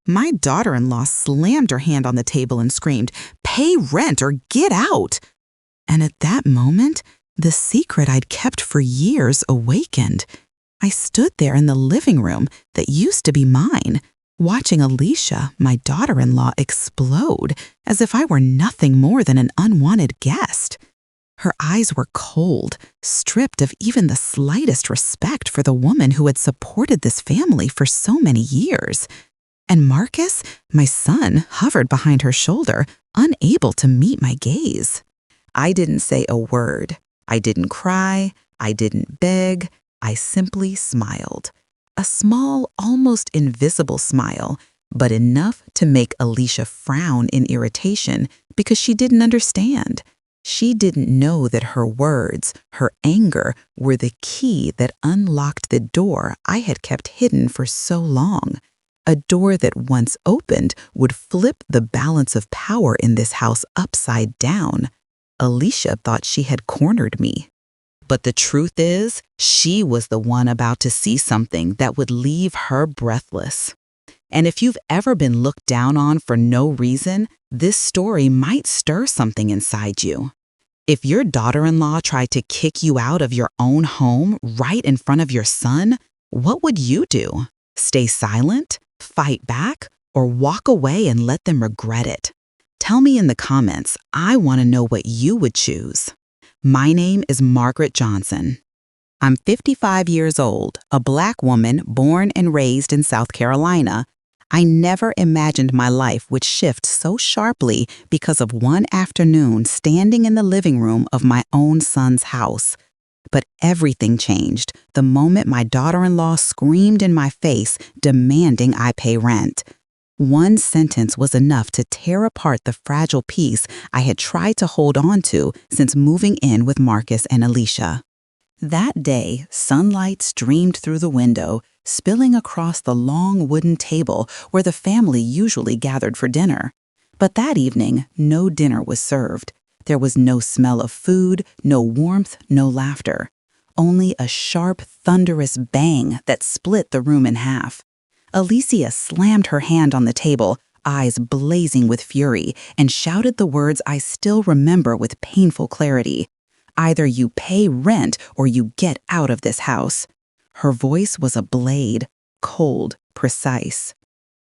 My daughter-in-law slammed her hand on the table and screamed, "Pay rent or get out!" And at that moment, the secret I'd kept for years awakened. I stood there in the living room that used to be mine, watching Alicia, my daughter-in-law, explode as if I were nothing more than an unwanted guest. Her eyes were cold, stripped of even the slightest respect for the woman who had supported this family for so many years. And Marcus, my son, hovered behind her shoulder, unable to meet my gaze. I didn't say a word. I didn't cry. I didn't beg. I simply smiled. A small, almost invisible smile, but enough to make Alicia frown in irritation because she didn't understand. She didn't know that her words, her anger, were the key that unlocked the door I had kept hidden for so long. A door that once opened would flip the balance of power in this house upside down. Alicia thought she had cornered me. But the truth is, she was the one about to see something that would leave her breathless. And if you've ever been looked down on for no reason, this story might stir something inside you. If your daughter-in-law tried to kick you out of your own home right in front of your son, what would you do? Stay silent? Fight back, or walk away and let them regret it? Tell me in the comments. I want to know what you would choose. My name is Margaret Johnson. I'm 55 years old, a Black woman born and raised in South Carolina. I never imagined my life would shift so sharply because of one afternoon standing in the living room of my own son's house. But everything changed the moment my daughter-in-law screamed in my face, demanding I pay rent. One sentence was enough to tear apart the fragile peace I had tried to hold on to since moving in with Marcus and Alicia. That day, sunlight streamed through the window, spilling across the long wooden table where the family usually gathered for dinner. But that evening, no dinner was served. There was no smell of food, no warmth, no laughter. Only a sharp, thunderous bang that split the room in half. Alicia slammed her hand on the table, eyes blazing with fury, and shouted the words I still remember with painful clarity. "Either you pay rent or you get out of this house." Her voice was a blade, cold, precise.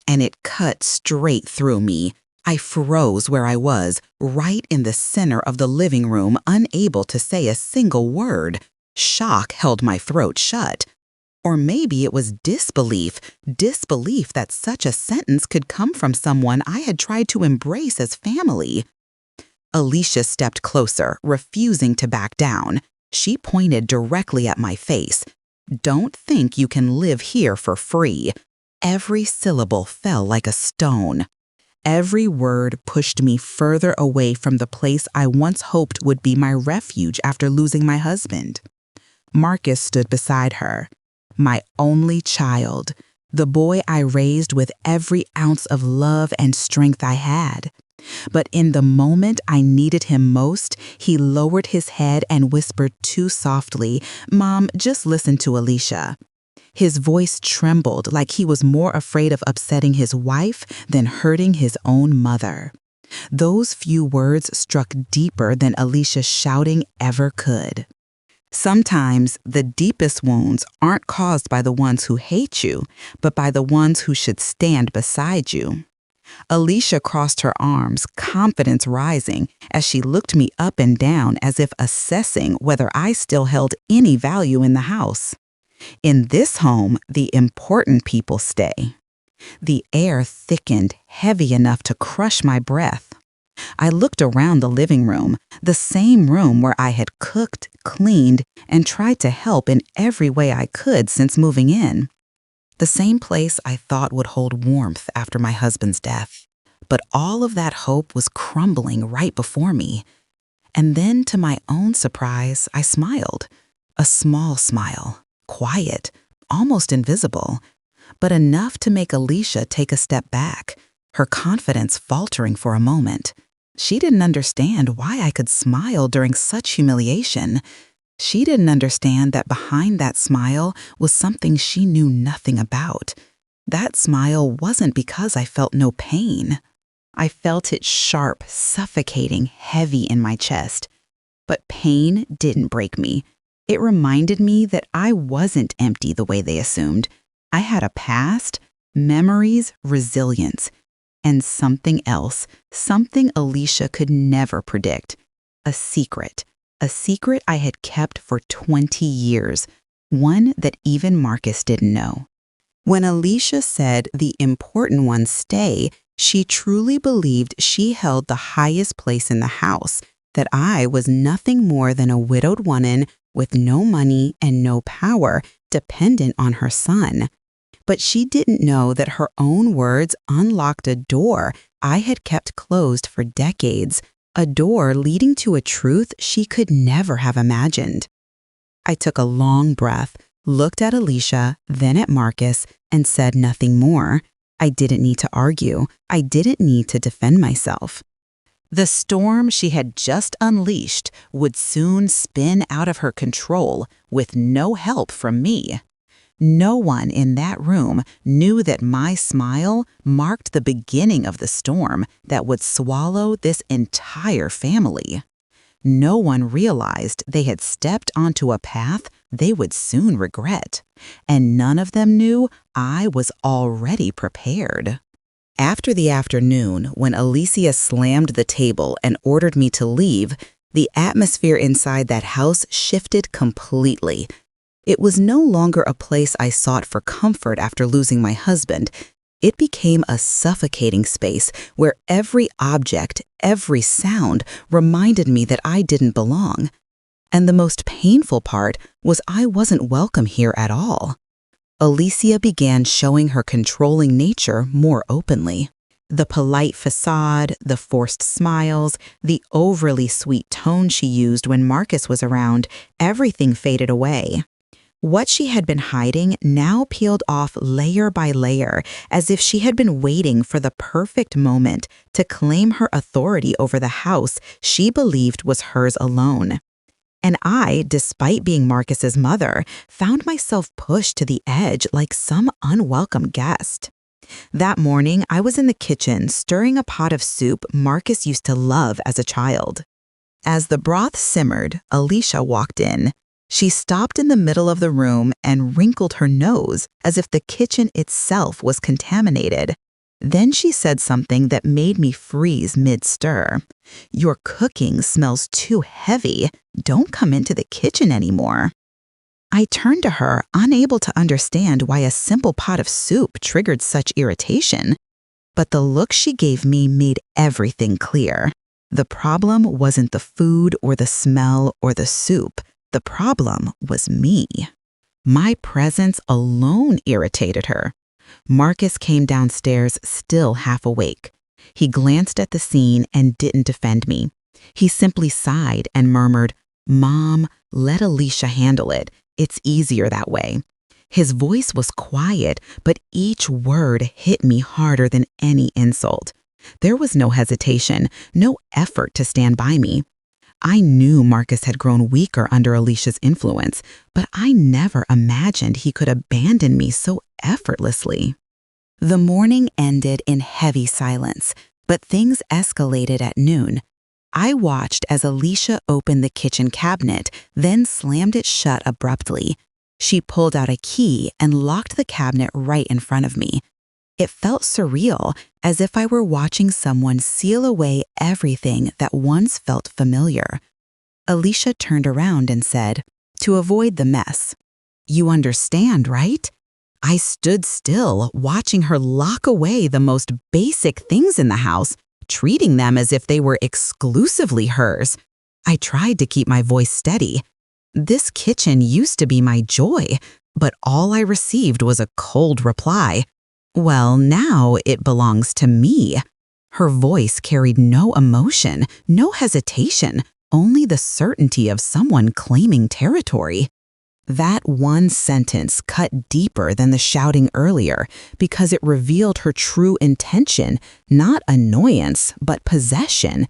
And it cut straight through me. I froze where I was, right in the center of the living room, unable to say a single word. Shock held my throat shut. Or maybe it was disbelief that such a sentence could come from someone I had tried to embrace as family. Alicia stepped closer, refusing to back down. She pointed directly at my face. "Don't think you can live here for free." Every syllable fell like a stone. Every word pushed me further away from the place I once hoped would be my refuge after losing my husband. Marcus stood beside her, my only child, the boy I raised with every ounce of love and strength I had. But in the moment I needed him most, he lowered his head and whispered too softly, "Mom, just listen to Alicia." His voice trembled like he was more afraid of upsetting his wife than hurting his own mother. Those few words struck deeper than Alicia's shouting ever could. Sometimes the deepest wounds aren't caused by the ones who hate you, but by the ones who should stand beside you. Alicia crossed her arms, confidence rising, as she looked me up and down as if assessing whether I still held any value in the house. In this home, the important people stay. The air thickened, heavy enough to crush my breath. I looked around the living room, the same room where I had cooked, cleaned, and tried to help in every way I could since moving in. The same place I thought would hold warmth after my husband's death. But all of that hope was crumbling right before me. And then, to my own surprise, I smiled. A small smile, quiet, almost invisible, but enough to make Alicia take a step back, her confidence faltering for a moment. She didn't understand why I could smile during such humiliation. She didn't understand that behind that smile was something she knew nothing about. That smile wasn't because I felt no pain. I felt it sharp, suffocating, heavy in my chest. But pain didn't break me. It reminded me that I wasn't empty the way they assumed. I had a past, memories, resilience, and something else, something Alicia could never predict. A secret I had kept for 20 years, one that even Marcus didn't know. When Alicia said the important ones stay, she truly believed she held the highest place in the house, that I was nothing more than a widowed woman with no money and no power, dependent on her son. But she didn't know that her own words unlocked a door I had kept closed for decades, a door leading to a truth she could never have imagined. I took a long breath, looked at Alicia, then at Marcus, and said nothing more. I didn't need to argue. I didn't need to defend myself. The storm she had just unleashed would soon spin out of her control with no help from me. No one in that room knew that my smile marked the beginning of the storm that would swallow this entire family. No one realized they had stepped onto a path they would soon regret, and none of them knew I was already prepared. After the afternoon, when Alicia slammed the table and ordered me to leave, the atmosphere inside that house shifted completely. It was no longer a place I sought for comfort after losing my husband. It became a suffocating space where every object, every sound reminded me that I didn't belong. And the most painful part was I wasn't welcome here at all. Alicia began showing her controlling nature more openly. The polite facade, the forced smiles, the overly sweet tone she used when Marcus was around, everything faded away. What she had been hiding now peeled off layer by layer, as if she had been waiting for the perfect moment to claim her authority over the house she believed was hers alone. And I, despite being Marcus's mother, found myself pushed to the edge like some unwelcome guest. That morning, I was in the kitchen stirring a pot of soup Marcus used to love as a child. As the broth simmered, Alicia walked in. She stopped in the middle of the room and wrinkled her nose as if the kitchen itself was contaminated. Then she said something that made me freeze mid-stir. "Your cooking smells too heavy. Don't come into the kitchen anymore." I turned to her, unable to understand why a simple pot of soup triggered such irritation. But the look she gave me made everything clear. The problem wasn't the food or the smell or the soup. The problem was me. My presence alone irritated her. Marcus came downstairs still half awake. He glanced at the scene and didn't defend me. He simply sighed and murmured, "Mom, let Alicia handle it. It's easier that way." His voice was quiet, but each word hit me harder than any insult. There was no hesitation, no effort to stand by me. I knew Marcus had grown weaker under Alicia's influence, but I never imagined he could abandon me so effortlessly. The morning ended in heavy silence, but things escalated at noon. I watched as Alicia opened the kitchen cabinet, then slammed it shut abruptly. She pulled out a key and locked the cabinet right in front of me. It felt surreal, as if I were watching someone seal away everything that once felt familiar. Alicia turned around and said, "To avoid the mess." "You understand, right?" I stood still, watching her lock away the most basic things in the house, treating them as if they were exclusively hers. I tried to keep my voice steady. This kitchen used to be my joy, but all I received was a cold reply. "Well, now it belongs to me." Her voice carried no emotion, no hesitation, only the certainty of someone claiming territory. That one sentence cut deeper than the shouting earlier because it revealed her true intention, not annoyance, but possession.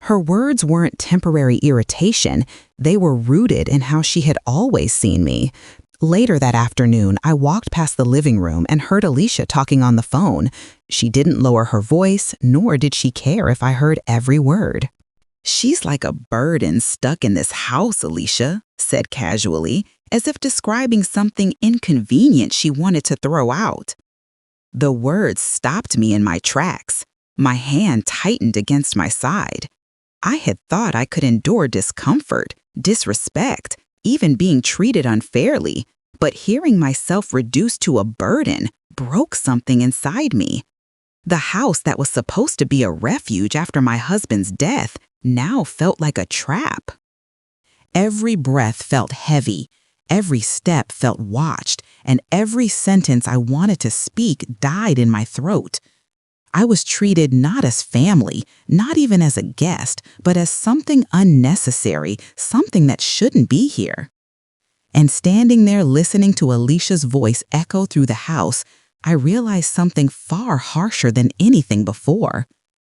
Her words weren't temporary irritation, they were rooted in how she had always seen me. Later that afternoon, I walked past the living room and heard Alicia talking on the phone. She didn't lower her voice, nor did she care if I heard every word. "She's like a burden stuck in this house, Alicia," said casually, as if describing something inconvenient she wanted to throw out. The words stopped me in my tracks. My hand tightened against my side. I had thought I could endure discomfort, disrespect, even being treated unfairly, but hearing myself reduced to a burden broke something inside me. The house that was supposed to be a refuge after my husband's death now felt like a trap. Every breath felt heavy, every step felt watched, and every sentence I wanted to speak died in my throat. I was treated not as family, not even as a guest, but as something unnecessary, something that shouldn't be here. And standing there listening to Alicia's voice echo through the house, I realized something far harsher than anything before.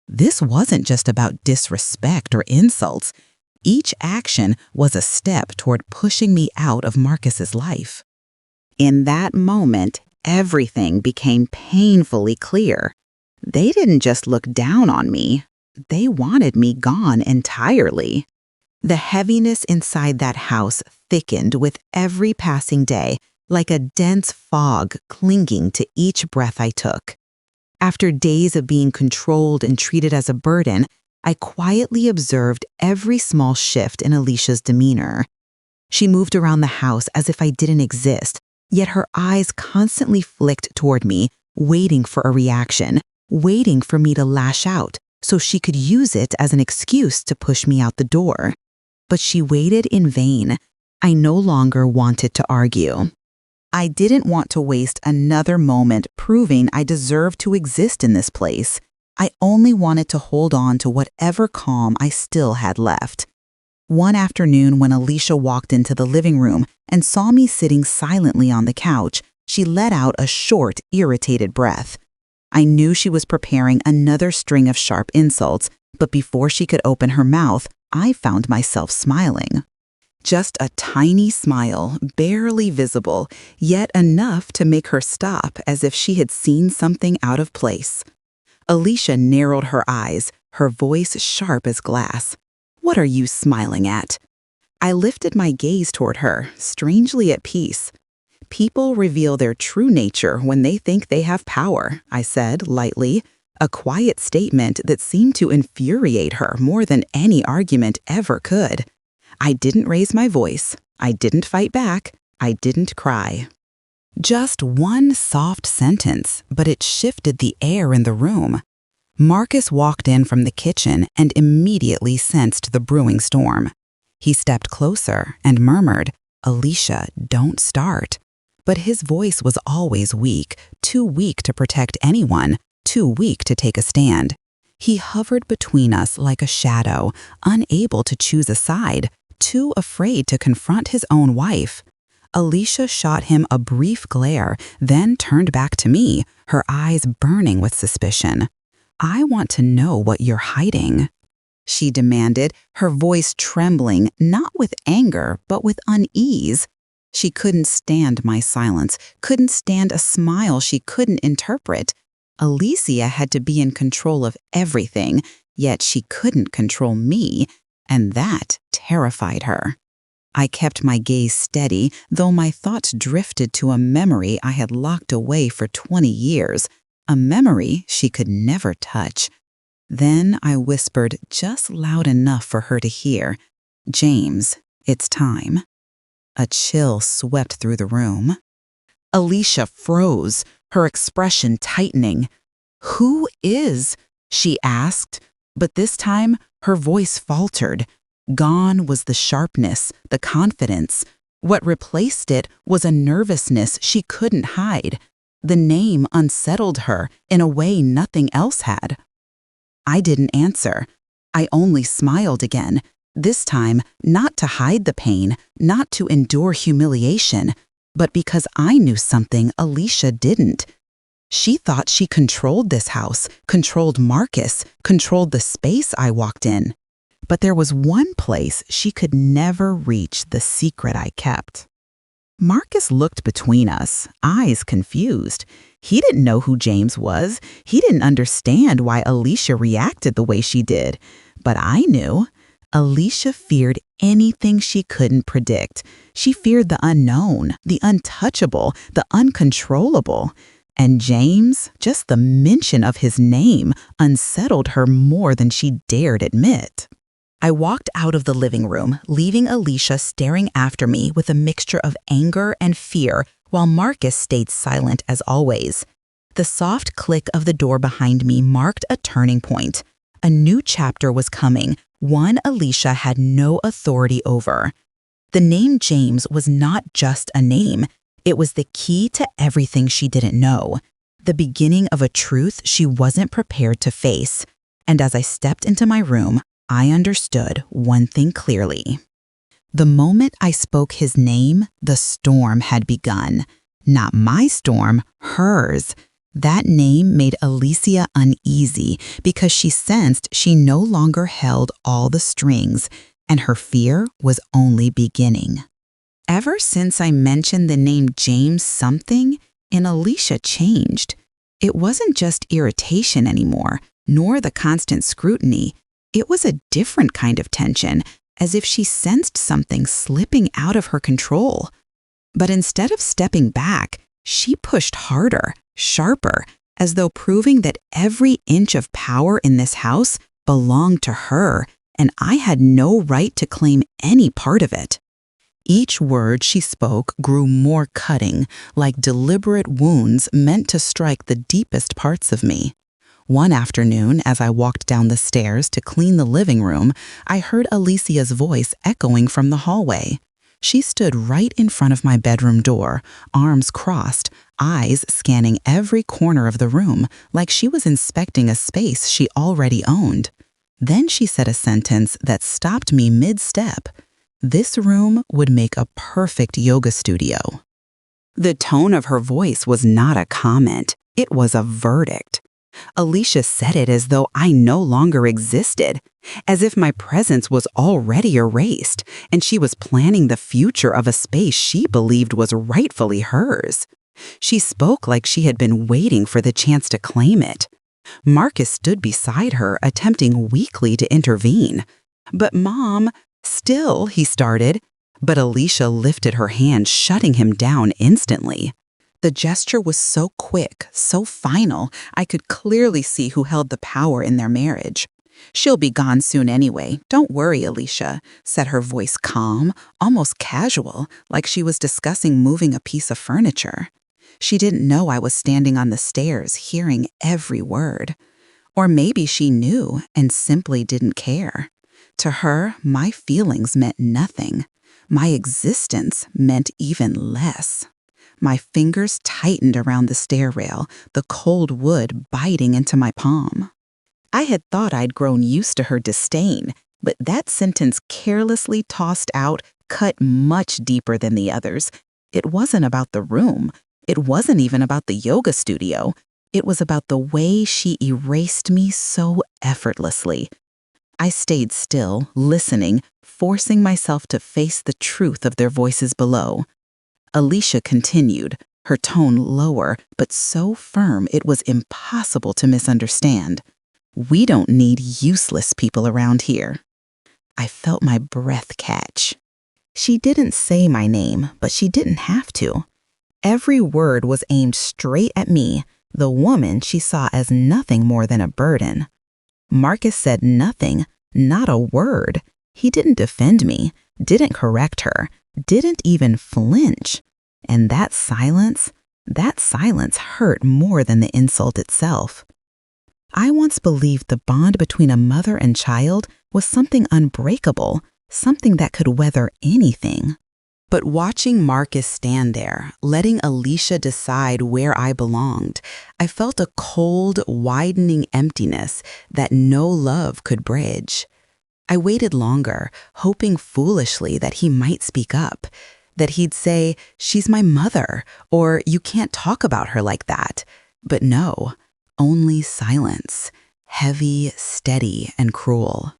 This wasn't just about disrespect or insults. Each action was a step toward pushing me out of Marcus's life. In that moment, everything became painfully clear. They didn't just look down on me. They wanted me gone entirely. The heaviness inside that house thickened with every passing day, like a dense fog clinging to each breath I took. After days of being controlled and treated as a burden, I quietly observed every small shift in Alicia's demeanor. She moved around the house as if I didn't exist, yet her eyes constantly flicked toward me, waiting for a reaction, waiting for me to lash out so she could use it as an excuse to push me out the door. But she waited in vain. I no longer wanted to argue. I didn't want to waste another moment proving I deserved to exist in this place. I only wanted to hold on to whatever calm I still had left. One afternoon when Alicia walked into the living room and saw me sitting silently on the couch, she let out a short, irritated breath. I knew she was preparing another string of sharp insults, but before she could open her mouth, I found myself smiling. Just a tiny smile, barely visible, yet enough to make her stop as if she had seen something out of place. Alicia narrowed her eyes, her voice sharp as glass. "What are you smiling at?" I lifted my gaze toward her, strangely at peace. "People reveal their true nature when they think they have power," I said lightly, a quiet statement that seemed to infuriate her more than any argument ever could. I didn't raise my voice. I didn't fight back. I didn't cry. Just one soft sentence, but it shifted the air in the room. Marcus walked in from the kitchen and immediately sensed the brewing storm. He stepped closer and murmured, "Alicia, don't start." But his voice was always weak, too weak to protect anyone, too weak to take a stand. He hovered between us like a shadow, unable to choose a side, too afraid to confront his own wife. Alicia shot him a brief glare, then turned back to me, her eyes burning with suspicion. "I want to know what you're hiding," she demanded, her voice trembling, not with anger, but with unease. She couldn't stand my silence, couldn't stand a smile she couldn't interpret. Alicia had to be in control of everything, yet she couldn't control me, and that terrified her. I kept my gaze steady, though my thoughts drifted to a memory I had locked away for 20 years, a memory she could never touch. Then I whispered just loud enough for her to hear, "James, it's time." A chill swept through the room. Alicia froze, her expression tightening. "Who is?" she asked, but this time her voice faltered. Gone was the sharpness, the confidence. What replaced it was a nervousness she couldn't hide. The name unsettled her in a way nothing else had. I didn't answer. I only smiled again, this time not to hide the pain, not to endure humiliation, but because I knew something Alicia didn't. She thought she controlled this house, controlled Marcus, controlled the space I walked in. But there was one place she could never reach: the secret I kept. Marcus looked between us, eyes confused. He didn't know who James was. He didn't understand why Alicia reacted the way she did. But I knew. Alicia feared anything she couldn't predict. She feared the unknown, the untouchable, the uncontrollable. And James, just the mention of his name, unsettled her more than she dared admit. I walked out of the living room, leaving Alicia staring after me with a mixture of anger and fear, while Marcus stayed silent as always. The soft click of the door behind me marked a turning point. A new chapter was coming, one Alicia had no authority over. The name James was not just a name. It was the key to everything she didn't know, the beginning of a truth she wasn't prepared to face. And as I stepped into my room, I understood one thing clearly. The moment I spoke his name, the storm had begun. Not my storm, hers. That name made Alicia uneasy because she sensed she no longer held all the strings, and her fear was only beginning. Ever since I mentioned the name James something, in Alicia changed. It wasn't just irritation anymore, nor the constant scrutiny. It was a different kind of tension, as if she sensed something slipping out of her control. But instead of stepping back, she pushed harder, sharper, as though proving that every inch of power in this house belonged to her, and I had no right to claim any part of it. Each word she spoke grew more cutting, like deliberate wounds meant to strike the deepest parts of me. One afternoon, as I walked down the stairs to clean the living room, I heard Alicia's voice echoing from the hallway. She stood right in front of my bedroom door, arms crossed, eyes scanning every corner of the room, like she was inspecting a space she already owned. Then she said a sentence that stopped me mid-step. This room would make a perfect yoga studio. The tone of her voice was not a comment, it was a verdict. Alicia said it as though I no longer existed, as if my presence was already erased, and she was planning the future of a space she believed was rightfully hers. She spoke like she had been waiting for the chance to claim it. Marcus stood beside her, attempting weakly to intervene. "But Mom," "Still," he started, but Alicia lifted her hand, shutting him down instantly. The gesture was so quick, so final, I could clearly see who held the power in their marriage. "She'll be gone soon anyway. Don't worry, Alicia," said her voice calm, almost casual, like she was discussing moving a piece of furniture. She didn't know I was standing on the stairs, hearing every word. Or maybe she knew and simply didn't care. To her, my feelings meant nothing. My existence meant even less. My fingers tightened around the stair rail, the cold wood biting into my palm. I had thought I'd grown used to her disdain, but that sentence carelessly tossed out cut much deeper than the others. It wasn't about the room. It wasn't even about the yoga studio. It was about the way she erased me so effortlessly. I stayed still, listening, forcing myself to face the truth of their voices below. Alicia continued, her tone lower, but so firm it was impossible to misunderstand. "We don't need useless people around here." I felt my breath catch. She didn't say my name, but she didn't have to. Every word was aimed straight at me, the woman she saw as nothing more than a burden. Marcus said nothing, not a word. He didn't defend me, didn't correct her, didn't even flinch. And that silence hurt more than the insult itself. I once believed the bond between a mother and child was something unbreakable, something that could weather anything. But watching Marcus stand there, letting Alicia decide where I belonged, I felt a cold, widening emptiness that no love could bridge. I waited longer, hoping foolishly that he might speak up, that he'd say, "She's my mother," or "You can't talk about her like that." But no, only silence, heavy, steady, and cruel.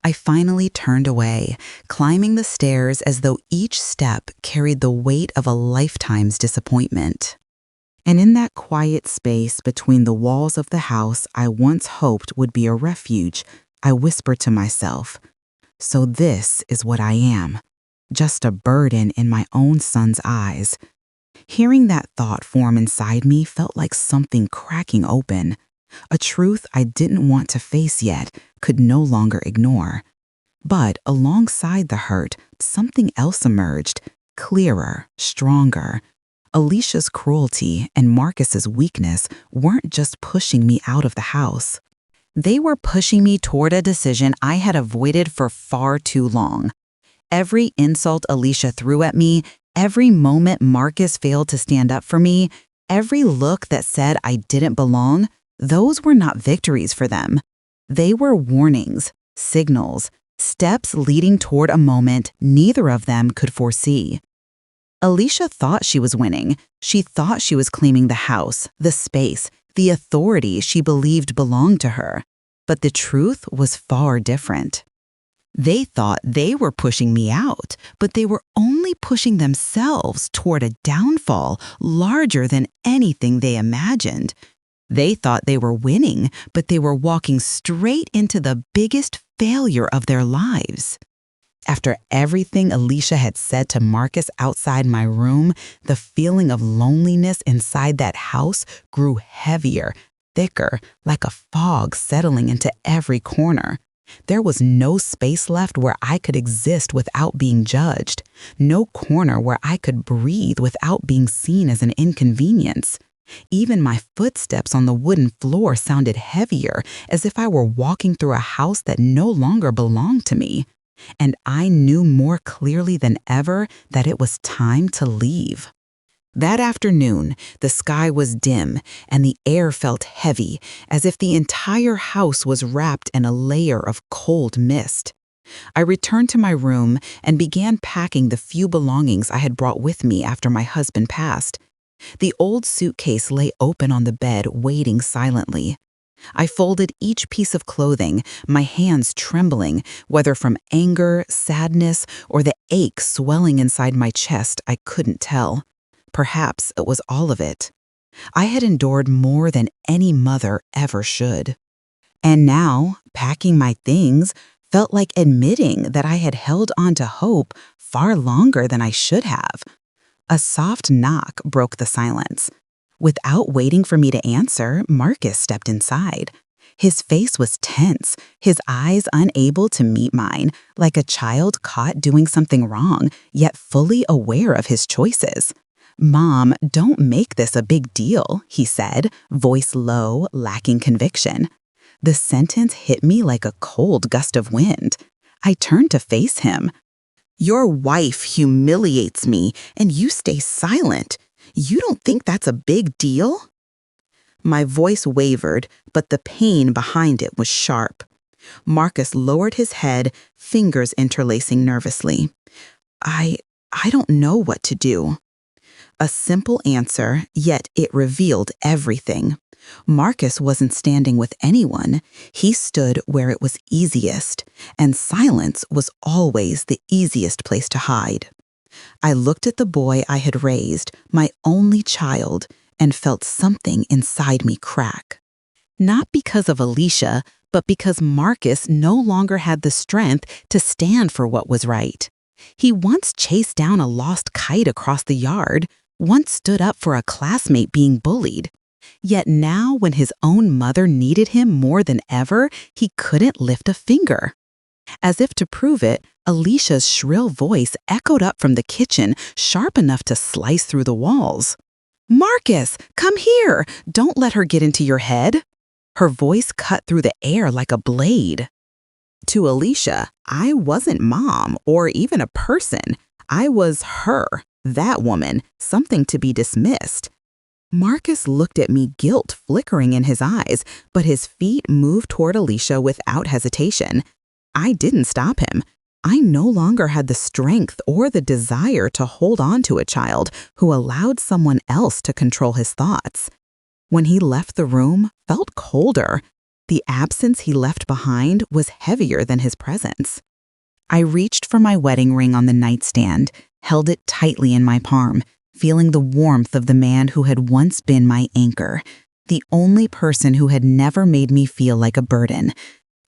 I finally turned away, climbing the stairs as though each step carried the weight of a lifetime's disappointment. And in that quiet space between the walls of the house I once hoped would be a refuge, I whispered to myself, "So this is what I am, just a burden in my own son's eyes." Hearing that thought form inside me felt like something cracking open. A truth I didn't want to face yet, could no longer ignore. But alongside the hurt, something else emerged, clearer, stronger. Alicia's cruelty and Marcus's weakness weren't just pushing me out of the house. They were pushing me toward a decision I had avoided for far too long. Every insult Alicia threw at me, every moment Marcus failed to stand up for me, every look that said I didn't belong, those were not victories for them. They were warnings, signals, steps leading toward a moment neither of them could foresee. Alicia thought she was winning. She thought she was claiming the house, the space, the authority she believed belonged to her. But the truth was far different. They thought they were pushing me out, but they were only pushing themselves toward a downfall larger than anything they imagined. They thought they were winning, but they were walking straight into the biggest failure of their lives. After everything Alicia had said to Marcus outside my room, the feeling of loneliness inside that house grew heavier, thicker, like a fog settling into every corner. There was no space left where I could exist without being judged, no corner where I could breathe without being seen as an inconvenience. Even my footsteps on the wooden floor sounded heavier, as if I were walking through a house that no longer belonged to me. And I knew more clearly than ever that it was time to leave. That afternoon, the sky was dim and the air felt heavy, as if the entire house was wrapped in a layer of cold mist. I returned to my room and began packing the few belongings I had brought with me after my husband passed. The old suitcase lay open on the bed, waiting silently. I folded each piece of clothing, my hands trembling, whether from anger, sadness, or the ache swelling inside my chest, I couldn't tell. Perhaps it was all of it. I had endured more than any mother ever should. And now, packing my things felt like admitting that I had held on to hope far longer than I should have. A soft knock broke the silence. Without waiting for me to answer, Marcus stepped inside. His face was tense, his eyes unable to meet mine, like a child caught doing something wrong, yet fully aware of his choices. "Mom, don't make this a big deal," he said, voice low, lacking conviction. The sentence hit me like a cold gust of wind. I turned to face him. "Your wife humiliates me, and you stay silent. You don't think that's a big deal?" My voice wavered, but the pain behind it was sharp. Marcus lowered his head, fingers interlacing nervously. I don't know what to do." A simple answer, yet it revealed everything. Marcus wasn't standing with anyone. He stood where it was easiest, and silence was always the easiest place to hide. I looked at the boy I had raised, my only child, and felt something inside me crack. Not because of Alicia, but because Marcus no longer had the strength to stand for what was right. He once chased down a lost kite across the yard, once stood up for a classmate being bullied. Yet now, when his own mother needed him more than ever, he couldn't lift a finger. As if to prove it, Alicia's shrill voice echoed up from the kitchen, sharp enough to slice through the walls. "Marcus, come here! Don't let her get into your head!" Her voice cut through the air like a blade. To Alicia, I wasn't mom or even a person. I was her, that woman, something to be dismissed. Marcus looked at me, guilt flickering in his eyes, but his feet moved toward Alicia without hesitation. I didn't stop him. I no longer had the strength or the desire to hold on to a child who allowed someone else to control his thoughts. When he left the room, felt colder. The absence he left behind was heavier than his presence. I reached for my wedding ring on the nightstand, held it tightly in my palm, feeling the warmth of the man who had once been my anchor, the only person who had never made me feel like a burden.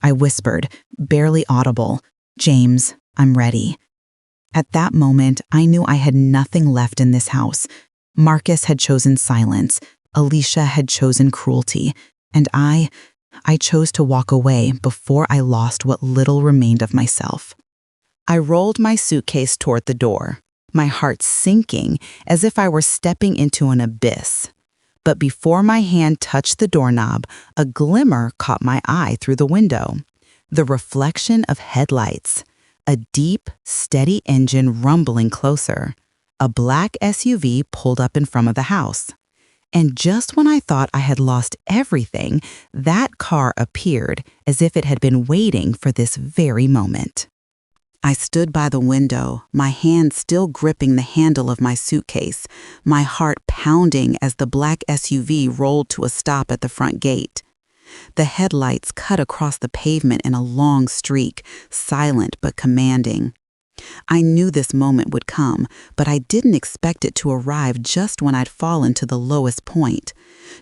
I whispered, barely audible, "James, I'm ready." At that moment, I knew I had nothing left in this house. Marcus had chosen silence, Alicia had chosen cruelty, and I chose to walk away before I lost what little remained of myself. I rolled my suitcase toward the door, my heart sinking as if I were stepping into an abyss. But before my hand touched the doorknob, a glimmer caught my eye through the window. The reflection of headlights, a deep, steady engine rumbling closer. A black SUV pulled up in front of the house. And just when I thought I had lost everything, that car appeared as if it had been waiting for this very moment. I stood by the window, my hand still gripping the handle of my suitcase, my heart pounding as the black SUV rolled to a stop at the front gate. The headlights cut across the pavement in a long streak, silent but commanding. I knew this moment would come, but I didn't expect it to arrive just when I'd fallen to the lowest point,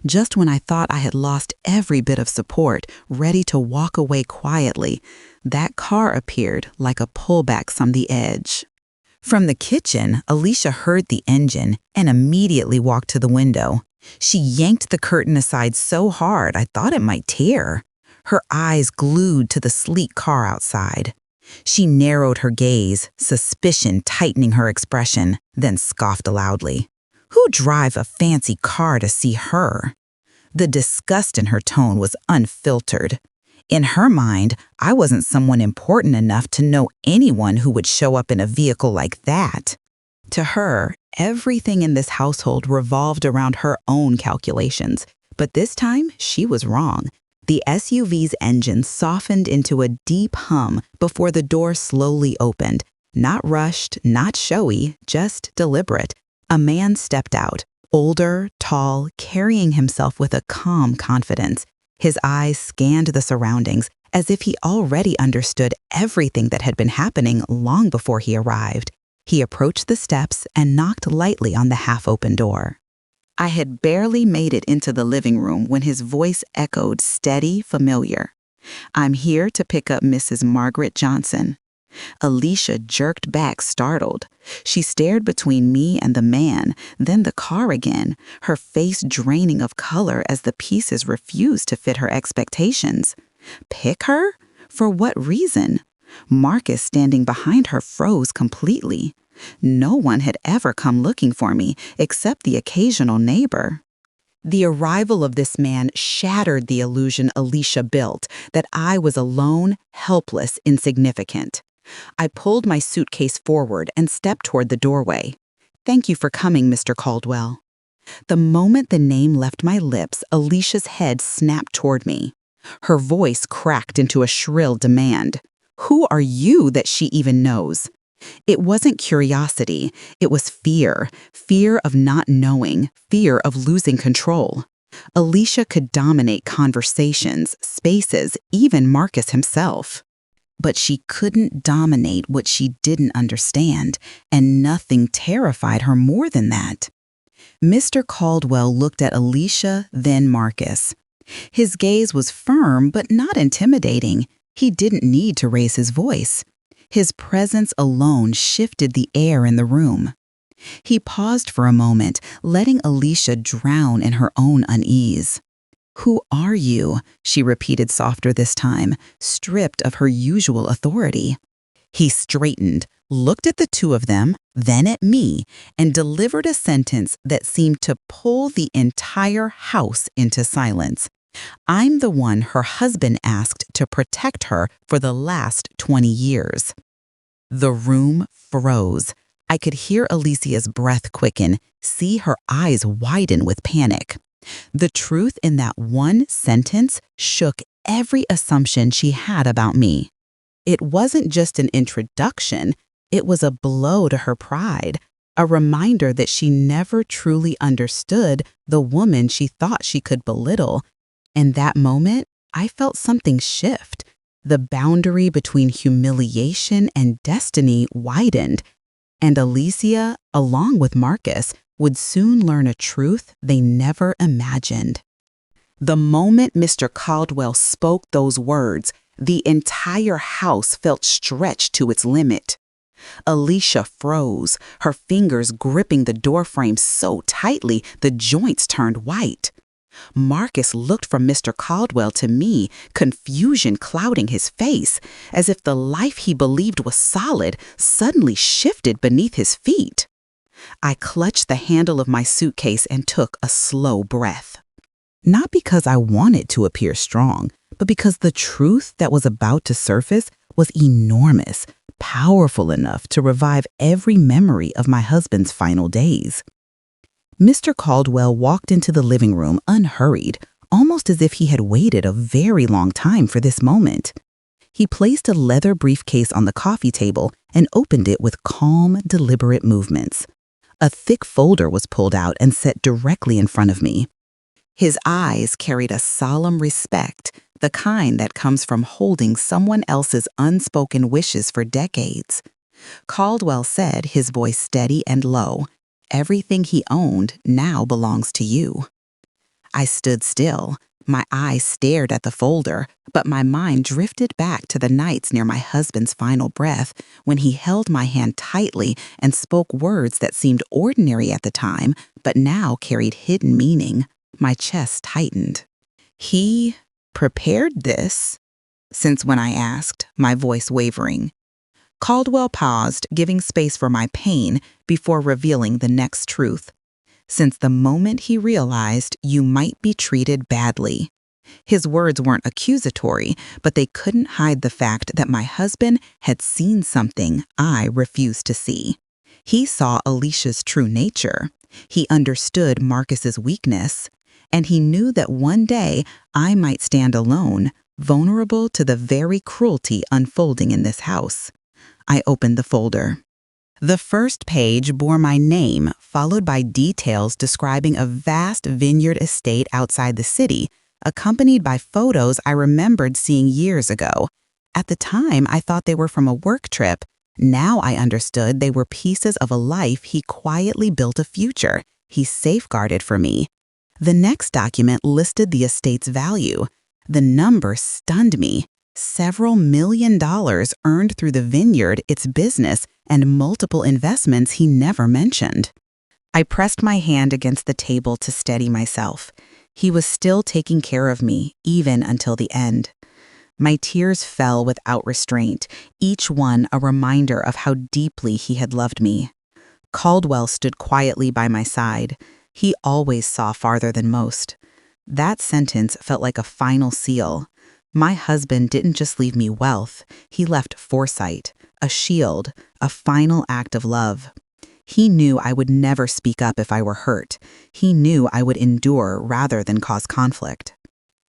just when I thought I had lost every bit of support, ready to walk away quietly. That car appeared like a pullback from the edge. From the kitchen, Alicia heard the engine and immediately walked to the window. She yanked the curtain aside so hard I thought it might tear. Her eyes glued to the sleek car outside. She narrowed her gaze, suspicion tightening her expression, then scoffed loudly. Who'd drive a fancy car to see her? The disgust in her tone was unfiltered. In her mind, I wasn't someone important enough to know anyone who would show up in a vehicle like that. To her, everything in this household revolved around her own calculations, but this time she was wrong. The SUV's engine softened into a deep hum before the door slowly opened. Not rushed, not showy, just deliberate. A man stepped out, older, tall, carrying himself with a calm confidence. His eyes scanned the surroundings as if he already understood everything that had been happening long before he arrived. He approached the steps and knocked lightly on the half-open door. I had barely made it into the living room when his voice echoed steady, familiar. "I'm here to pick up Mrs. Margaret Johnson." Alicia jerked back, startled. She stared between me and the man, then the car again, her face draining of color as the pieces refused to fit her expectations. Pick her? For what reason? Marcus, standing behind her, froze completely. No one had ever come looking for me, except the occasional neighbor. The arrival of this man shattered the illusion Alicia built, that I was alone, helpless, insignificant. I pulled my suitcase forward and stepped toward the doorway. "Thank you for coming, Mr. Caldwell." The moment the name left my lips, Alicia's head snapped toward me. Her voice cracked into a shrill demand. Who are you that she even knows? It wasn't curiosity, it was fear. Fear of not knowing, fear of losing control. Alicia could dominate conversations, spaces, even Marcus himself. But she couldn't dominate what she didn't understand, and nothing terrified her more than that. Mr. Caldwell looked at Alicia, then Marcus. His gaze was firm but not intimidating. He didn't need to raise his voice. His presence alone shifted the air in the room. He paused for a moment, letting Alicia drown in her own unease. "Who are you?" she repeated softer this time, stripped of her usual authority. He straightened, looked at the two of them, then at me, and delivered a sentence that seemed to pull the entire house into silence. "I'm the one her husband asked to protect her for the last 20 years. The room froze. I could hear Alicia's breath quicken, see her eyes widen with panic. The truth in that one sentence shook every assumption she had about me. It wasn't just an introduction, it was a blow to her pride, a reminder that she never truly understood the woman she thought she could belittle. In that moment, I felt something shift. The boundary between humiliation and destiny widened, and Alicia, along with Marcus, would soon learn a truth they never imagined. The moment Mr. Caldwell spoke those words, the entire house felt stretched to its limit. Alicia froze, her fingers gripping the doorframe so tightly the joints turned white. Marcus looked from Mr. Caldwell to me, confusion clouding his face, as if the life he believed was solid suddenly shifted beneath his feet. I clutched the handle of my suitcase and took a slow breath. Not because I wanted to appear strong, but because the truth that was about to surface was enormous, powerful enough to revive every memory of my husband's final days. Mr. Caldwell walked into the living room unhurried, almost as if he had waited a very long time for this moment. He placed a leather briefcase on the coffee table and opened it with calm, deliberate movements. A thick folder was pulled out and set directly in front of me. His eyes carried a solemn respect, the kind that comes from holding someone else's unspoken wishes for decades. Caldwell said, his voice steady and low, "Everything he owned now belongs to you." I stood still. My eyes stared at the folder, but my mind drifted back to the nights near my husband's final breath when he held my hand tightly and spoke words that seemed ordinary at the time, but now carried hidden meaning. My chest tightened. He prepared this? Since when I asked, my voice wavering. Caldwell paused, giving space for my pain before revealing the next truth. Since the moment he realized you might be treated badly. His words weren't accusatory, but they couldn't hide the fact that my husband had seen something I refused to see. He saw Alicia's true nature. He understood Marcus's weakness, and he knew that one day I might stand alone, vulnerable to the very cruelty unfolding in this house. I opened the folder. The first page bore my name, followed by details describing a vast vineyard estate outside the city, accompanied by photos I remembered seeing years ago. At the time, I thought they were from a work trip. Now I understood they were pieces of a life he quietly built a future. He safeguarded for me. The next document listed the estate's value. The number stunned me. Several $1 million earned through the vineyard, its business, and multiple investments he never mentioned. I pressed my hand against the table to steady myself. He was still taking care of me, even until the end. My tears fell without restraint, each one a reminder of how deeply he had loved me. Caldwell stood quietly by my side. He always saw farther than most. That sentence felt like a final seal. My husband didn't just leave me wealth, he left foresight, a shield, a final act of love. He knew I would never speak up if I were hurt. He knew I would endure rather than cause conflict.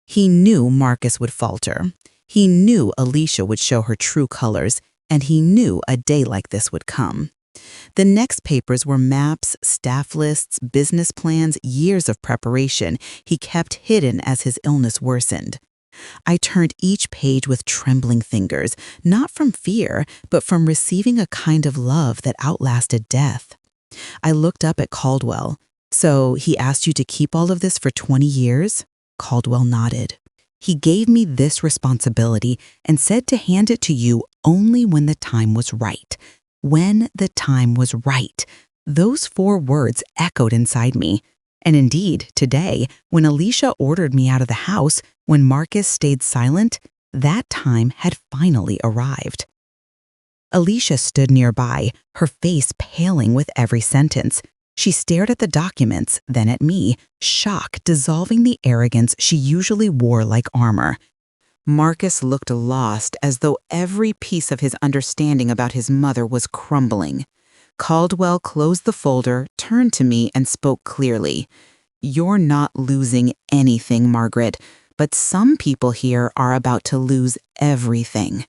He knew Marcus would falter. He knew Alicia would show her true colors, and he knew a day like this would come. The next papers were maps, staff lists, business plans, years of preparation he kept hidden as his illness worsened. I turned each page with trembling fingers, not from fear, but from receiving a kind of love that outlasted death. I looked up at Caldwell. "So he asked you to keep all of this for 20 years? Caldwell nodded. "He gave me this responsibility and said to hand it to you only when the time was right. When the time was right." Those 4 words echoed inside me. And indeed, today, when Alicia ordered me out of the house, when Marcus stayed silent, that time had finally arrived. Alicia stood nearby, her face paling with every sentence. She stared at the documents, then at me, shock dissolving the arrogance she usually wore like armor. Marcus looked lost, as though every piece of his understanding about his mother was crumbling. Caldwell closed the folder, turned to me, and spoke clearly. "You're not losing anything, Margaret, but some people here are about to lose everything."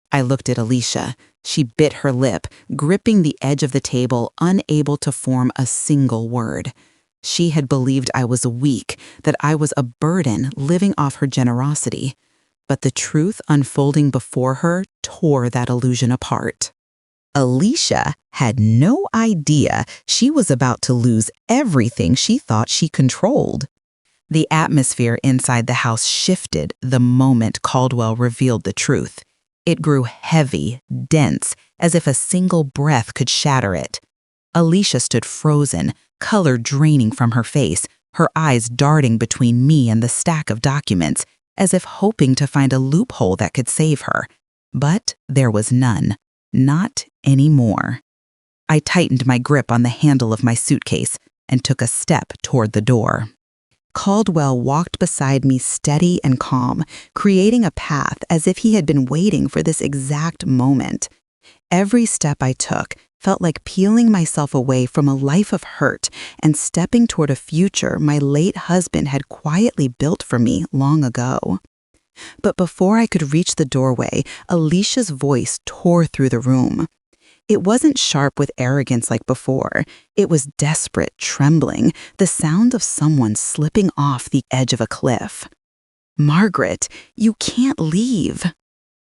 I looked at Alicia. She bit her lip, gripping the edge of the table, unable to form a single word. She had believed I was weak, that I was a burden living off her generosity. But the truth unfolding before her tore that illusion apart. Alicia had no idea she was about to lose everything she thought she controlled. The atmosphere inside the house shifted the moment Caldwell revealed the truth. It grew heavy, dense, as if a single breath could shatter it. Alicia stood frozen, color draining from her face, her eyes darting between me and the stack of documents, as if hoping to find a loophole that could save her. But there was none. Not anymore. I tightened my grip on the handle of my suitcase and took a step toward the door. Caldwell walked beside me steady and calm, creating a path as if he had been waiting for this exact moment. Every step I took felt like peeling myself away from a life of hurt and stepping toward a future my late husband had quietly built for me long ago. But before I could reach the doorway, Alicia's voice tore through the room. It wasn't sharp with arrogance like before. It was desperate, trembling, the sound of someone slipping off the edge of a cliff. "Margaret, you can't leave."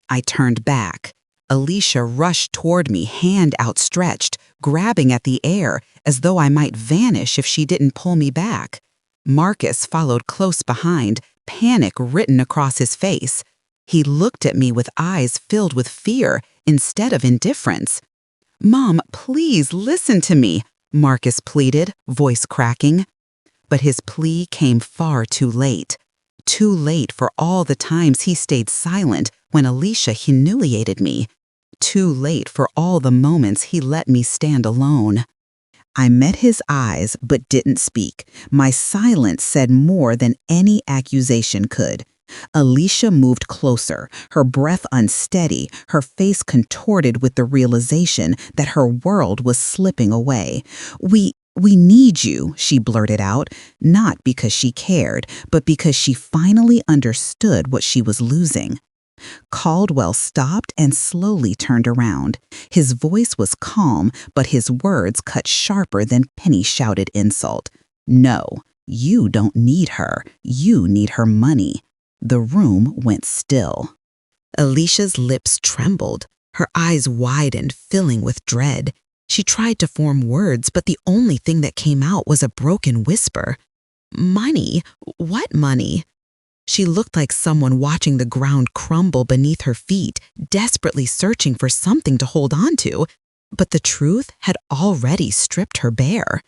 I turned back. Alicia rushed toward me, hand outstretched, grabbing at the air as though I might vanish if she didn't pull me back. Marcus followed close behind, panic written across his face. He looked at me with eyes filled with fear instead of indifference. "Mom, please listen to me," Marcus pleaded, voice cracking. But his plea came far too late. Too late for all the times he stayed silent when Alicia humiliated me. Too late for all the moments he let me stand alone. I met his eyes but didn't speak. My silence said more than any accusation could. Alicia moved closer, her breath unsteady, her face contorted with the realization that her world was slipping away. We need you," she blurted out, not because she cared, but because she finally understood what she was losing. Caldwell stopped and slowly turned around. His voice was calm, but his words cut sharper than penny-shouted insult. "No, you don't need her. You need her money." The room went still. Alicia's lips trembled. Her eyes widened, filling with dread. She tried to form words, but the only thing that came out was a broken whisper. "Money? What money?" She looked like someone watching the ground crumble beneath her feet, desperately searching for something to hold on to. But the truth had already stripped her bare.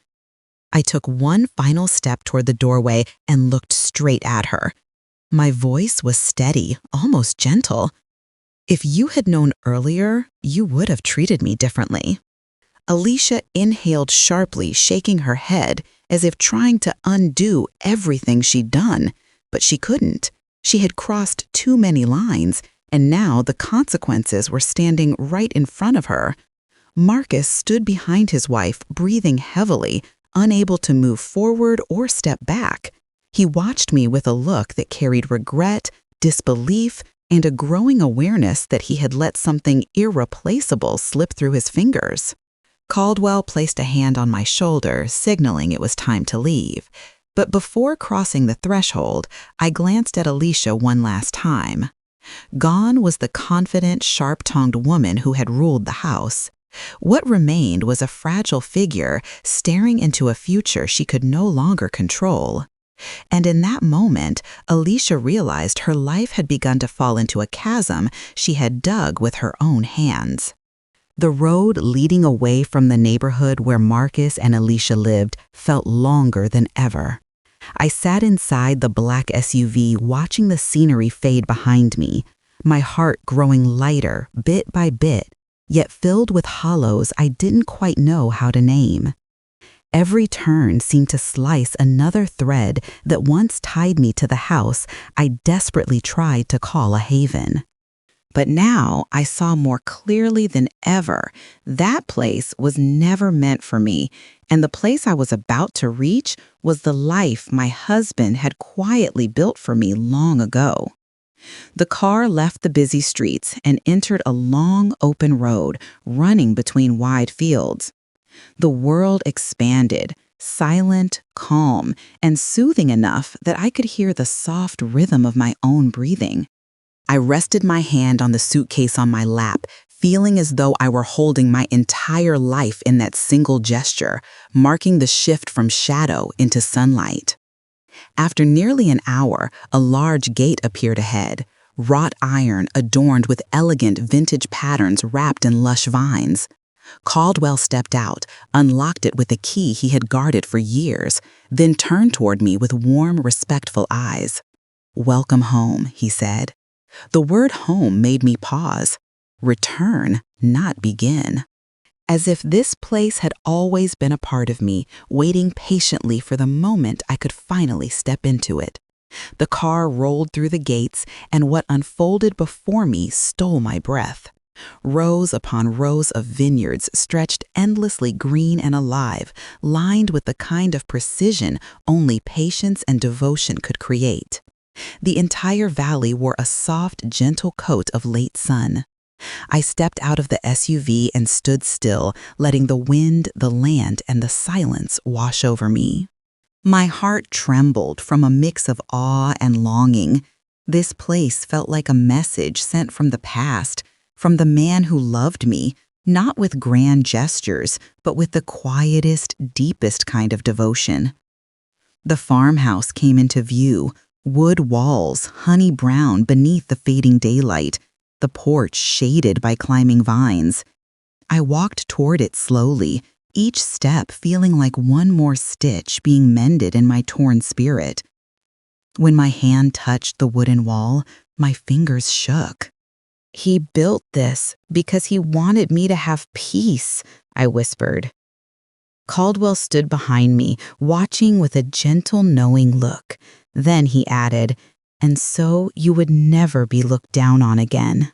I took one final step toward the doorway and looked straight at her. My voice was steady, almost gentle. "If you had known earlier, you would have treated me differently." Alicia inhaled sharply, shaking her head as if trying to undo everything she'd done. But she couldn't. She had crossed too many lines, and now the consequences were standing right in front of her. Marcus stood behind his wife, breathing heavily, unable to move forward or step back. He watched me with a look that carried regret, disbelief, and a growing awareness that he had let something irreplaceable slip through his fingers. Caldwell placed a hand on my shoulder, signaling it was time to leave. But before crossing the threshold, I glanced at Alicia one last time. Gone was the confident, sharp-tongued woman who had ruled the house. What remained was a fragile figure staring into a future she could no longer control. And in that moment, Alicia realized her life had begun to fall into a chasm she had dug with her own hands. The road leading away from the neighborhood where Marcus and Alicia lived felt longer than ever. I sat inside the black SUV watching the scenery fade behind me, my heart growing lighter bit by bit, yet filled with hollows I didn't quite know how to name. Every turn seemed to slice another thread that once tied me to the house I desperately tried to call a haven. But now I saw more clearly than ever that place was never meant for me, and the place I was about to reach was the life my husband had quietly built for me long ago. The car left the busy streets and entered a long, open road running between wide fields. The world expanded, silent, calm, and soothing enough that I could hear the soft rhythm of my own breathing. I rested my hand on the suitcase on my lap, feeling as though I were holding my entire life in that single gesture, marking the shift from shadow into sunlight. After nearly an hour, a large gate appeared ahead, wrought iron adorned with elegant vintage patterns wrapped in lush vines. Caldwell stepped out, unlocked it with a key he had guarded for years, then turned toward me with warm, respectful eyes. "Welcome home," he said. The word home made me pause. Return, not begin. As if this place had always been a part of me, waiting patiently for the moment I could finally step into it. The car rolled through the gates, and what unfolded before me stole my breath. Rows upon rows of vineyards stretched endlessly green and alive, lined with the kind of precision only patience and devotion could create. The entire valley wore a soft, gentle coat of late sun. I stepped out of the SUV and stood still, letting the wind, the land, and the silence wash over me. My heart trembled from a mix of awe and longing. This place felt like a message sent from the past, from the man who loved me, not with grand gestures, but with the quietest, deepest kind of devotion. The farmhouse came into view, wood walls, honey brown beneath the fading daylight, the porch shaded by climbing vines. I walked toward it slowly, each step feeling like one more stitch being mended in my torn spirit. When my hand touched the wooden wall, my fingers shook. "He built this because he wanted me to have peace," I whispered. Caldwell stood behind me, watching with a gentle, knowing look. Then he added, "And so you would never be looked down on again."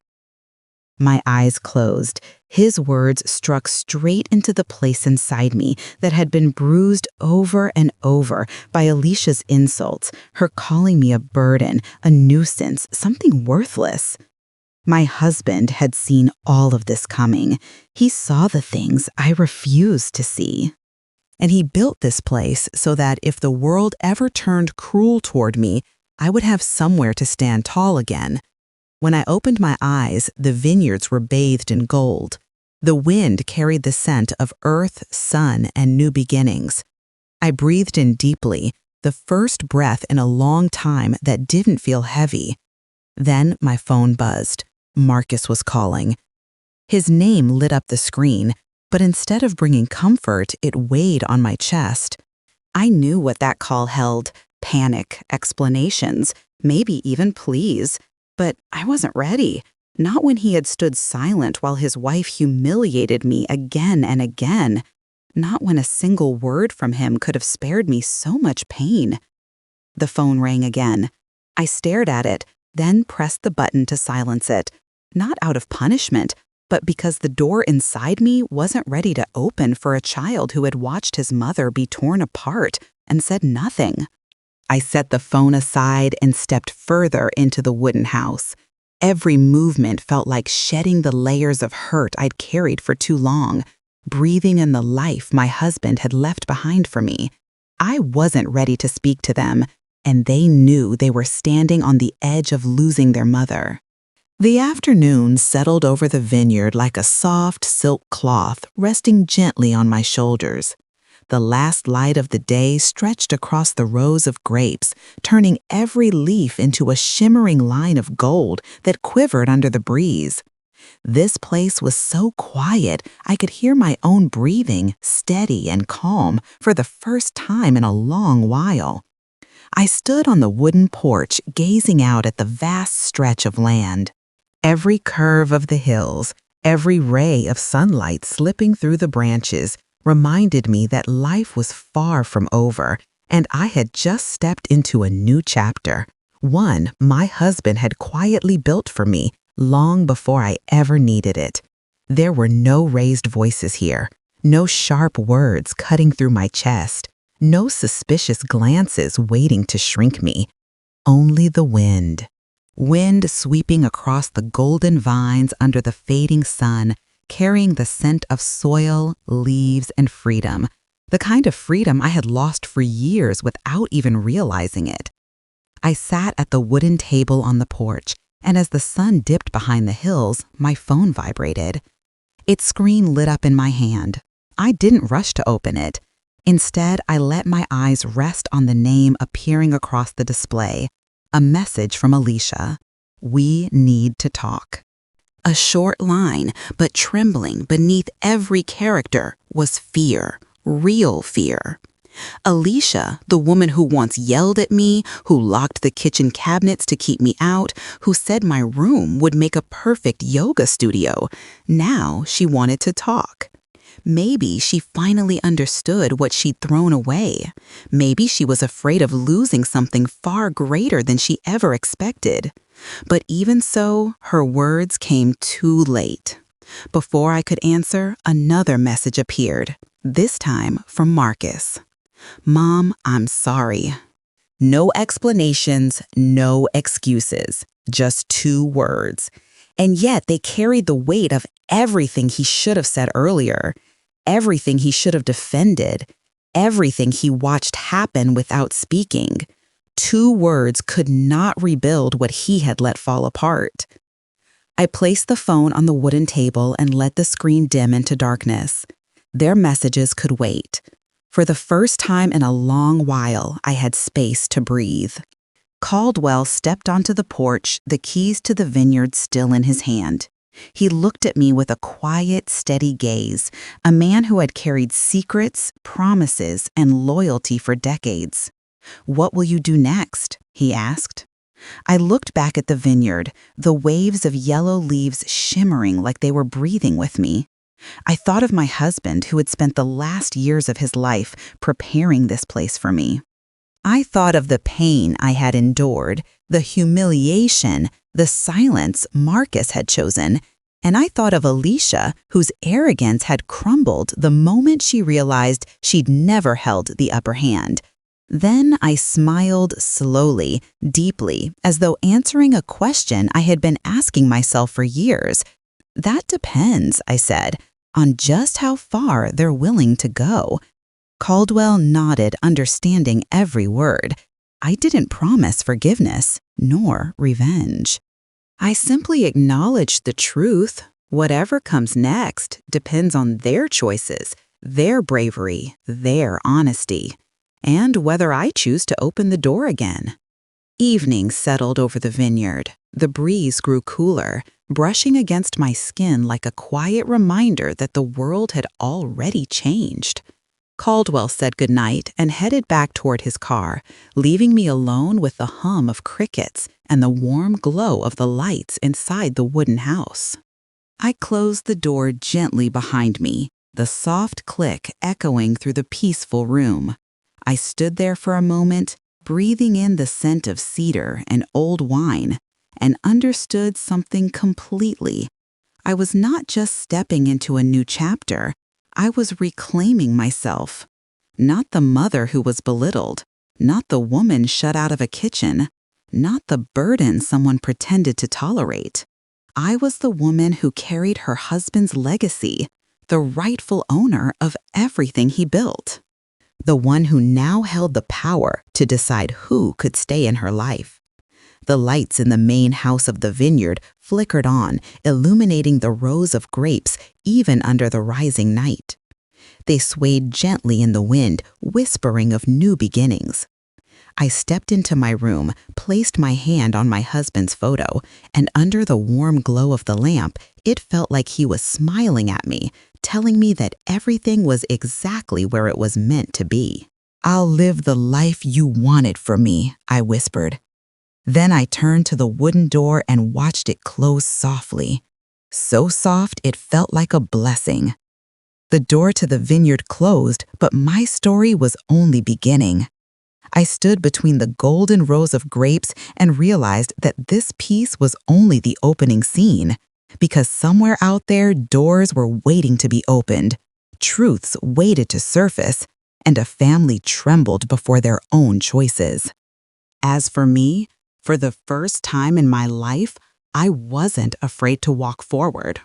My eyes closed. His words struck straight into the place inside me that had been bruised over and over by Alicia's insults, her calling me a burden, a nuisance, something worthless. My husband had seen all of this coming. He saw the things I refused to see. And he built this place so that if the world ever turned cruel toward me, I would have somewhere to stand tall again. When I opened my eyes, the vineyards were bathed in gold. The wind carried the scent of earth, sun, and new beginnings. I breathed in deeply, the first breath in a long time that didn't feel heavy. Then my phone buzzed. Marcus was calling. His name lit up the screen, but instead of bringing comfort, it weighed on my chest. I knew what that call held: panic, explanations, maybe even pleas. But I wasn't ready. Not when he had stood silent while his wife humiliated me again and again. Not when a single word from him could have spared me so much pain. The phone rang again. I stared at it, then pressed the button to silence it. Not out of punishment, but because the door inside me wasn't ready to open for a child who had watched his mother be torn apart and said nothing. I set the phone aside and stepped further into the wooden house. Every movement felt like shedding the layers of hurt I'd carried for too long, breathing in the life my husband had left behind for me. I wasn't ready to speak to them, and they knew they were standing on the edge of losing their mother. The afternoon settled over the vineyard like a soft silk cloth resting gently on my shoulders. The last light of the day stretched across the rows of grapes, turning every leaf into a shimmering line of gold that quivered under the breeze. This place was so quiet I could hear my own breathing, steady and calm, for the first time in a long while. I stood on the wooden porch, gazing out at the vast stretch of land. Every curve of the hills, every ray of sunlight slipping through the branches reminded me that life was far from over, and I had just stepped into a new chapter, one my husband had quietly built for me long before I ever needed it. There were no raised voices here, no sharp words cutting through my chest, no suspicious glances waiting to shrink me. Only the wind. Wind sweeping across the golden vines under the fading sun, carrying the scent of soil, leaves, and freedom, the kind of freedom I had lost for years without even realizing it. I sat at the wooden table on the porch, and as the sun dipped behind the hills, my phone vibrated. Its screen lit up in my hand. I didn't rush to open it. Instead, I let my eyes rest on the name appearing across the display. A message from Alicia. We need to talk. A short line, but trembling beneath every character was fear, real fear. Alicia, the woman who once yelled at me, who locked the kitchen cabinets to keep me out, who said my room would make a perfect yoga studio, now she wanted to talk. Maybe she finally understood what she'd thrown away. Maybe she was afraid of losing something far greater than she ever expected. But even so, her words came too late. Before I could answer, another message appeared, this time from Marcus. Mom, I'm sorry. No explanations, no excuses, just 2 words. And yet they carried the weight of everything he should have said earlier, everything he should have defended, everything he watched happen without speaking. 2 words could not rebuild what he had let fall apart. I placed the phone on the wooden table and let the screen dim into darkness. Their messages could wait. For the first time in a long while, I had space to breathe. Caldwell stepped onto the porch, the keys to the vineyard still in his hand. He looked at me with a quiet, steady gaze, a man who had carried secrets, promises, and loyalty for decades. What will you do next? He asked. I looked back at the vineyard, the waves of yellow leaves shimmering like they were breathing with me. I thought of my husband who had spent the last years of his life preparing this place for me. I thought of the pain I had endured, the humiliation, the silence Marcus had chosen, and I thought of Alicia, whose arrogance had crumbled the moment she realized she'd never held the upper hand. Then I smiled slowly, deeply, as though answering a question I had been asking myself for years. That depends, I said, on just how far they're willing to go. Caldwell nodded, understanding every word. I didn't promise forgiveness, nor revenge. I simply acknowledged the truth. Whatever comes next depends on their choices, their bravery, their honesty, and whether I choose to open the door again. Evening settled over the vineyard. The breeze grew cooler, brushing against my skin like a quiet reminder that the world had already changed. Caldwell said goodnight and headed back toward his car, leaving me alone with the hum of crickets and the warm glow of the lights inside the wooden house. I closed the door gently behind me, the soft click echoing through the peaceful room. I stood there for a moment, breathing in the scent of cedar and old wine, and understood something completely. I was not just stepping into a new chapter, I was reclaiming myself. Not the mother who was belittled, not the woman shut out of a kitchen, not the burden someone pretended to tolerate. I was the woman who carried her husband's legacy, the rightful owner of everything he built. The one who now held the power to decide who could stay in her life. The lights in the main house of the vineyard flickered on, illuminating the rows of grapes even under the rising night. They swayed gently in the wind, whispering of new beginnings. I stepped into my room, placed my hand on my husband's photo, and under the warm glow of the lamp, it felt like he was smiling at me, telling me that everything was exactly where it was meant to be. "I'll live the life you wanted for me," I whispered. Then I turned to the wooden door and watched it close softly. So soft it felt like a blessing. The door to the vineyard closed, but my story was only beginning. I stood between the golden rows of grapes and realized that this piece was only the opening scene, because somewhere out there doors were waiting to be opened, truths waited to surface, and a family trembled before their own choices. As for me, for the first time in my life, I wasn't afraid to walk forward.